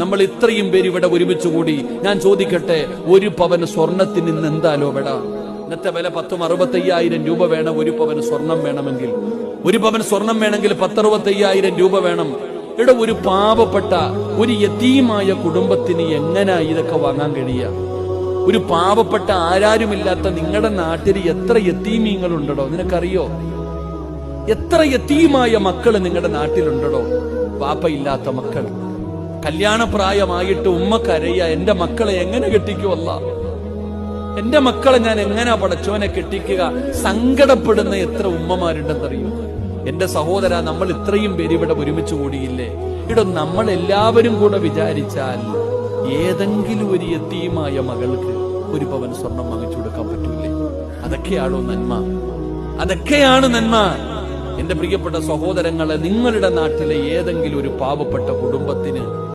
നമ്മൾ ഇത്രയും പേര് ഇവിടെ ഒരുമിച്ച് കൂടി. ഞാൻ ചോദിക്കട്ടെ, ഒരു പവന് സ്വർണത്തിന് ഇന്ന് എന്താലോ വേട? ഇന്നത്തെ വില 60,000 രൂപ വേണം. ഒരു പവന് സ്വർണം വേണമെങ്കിൽ, ഒരു പവൻ സ്വർണം വേണമെങ്കിൽ 60,000 രൂപ വേണം. ഇവിടെ ഒരു പാവപ്പെട്ട ഒരു യതീമായ കുടുംബത്തിന് എങ്ങനാ ഇതൊക്കെ വാങ്ങാൻ കഴിയുക? ഒരു പാവപ്പെട്ട ആരാരുമില്ലാത്ത നിങ്ങളുടെ നാട്ടിൽ എത്ര യതീമീങ്ങളുണ്ടോ നിനക്കറിയോ? എത്ര യതീമായ മക്കള് നിങ്ങളുടെ നാട്ടിലുണ്ടോ? പാപ്പയില്ലാത്ത മക്കൾ, കല്യാണപ്രായമായിട്ട് ഉമ്മ കരയ, എന്റെ മക്കളെ എങ്ങനെ കെട്ടിക്കുമല്ല, എന്റെ മക്കളെ ഞാൻ എങ്ങനെ പടച്ചോനെ കെട്ടിക്കുക? സങ്കടപ്പെടുന്ന എത്ര ഉമ്മമാരുണ്ടെന്നറിയോ? എന്റെ സഹോദര, നമ്മൾ ഇത്രയും പേര് ഇവിടെ ഒരുമിച്ച് കൂടിയില്ലേ? ഇവിടെ നമ്മൾ എല്ലാവരും കൂടെ വിചാരിച്ചാൽ ഏതെങ്കിലും ഒരു യതീമായ മകൾക്ക് ഒരു പവൻ സ്വർണം വാങ്ങിച്ചു കൊടുക്കാൻ പറ്റൂലേ? അതൊക്കെയാണോ നന്മ? അതൊക്കെയാണ് നന്മ. എന്റെ പ്രിയപ്പെട്ട സഹോദരങ്ങളെ, നിങ്ങളുടെ നാട്ടിലെ ഏതെങ്കിലും ഒരു പാവപ്പെട്ട കുടുംബത്തിന്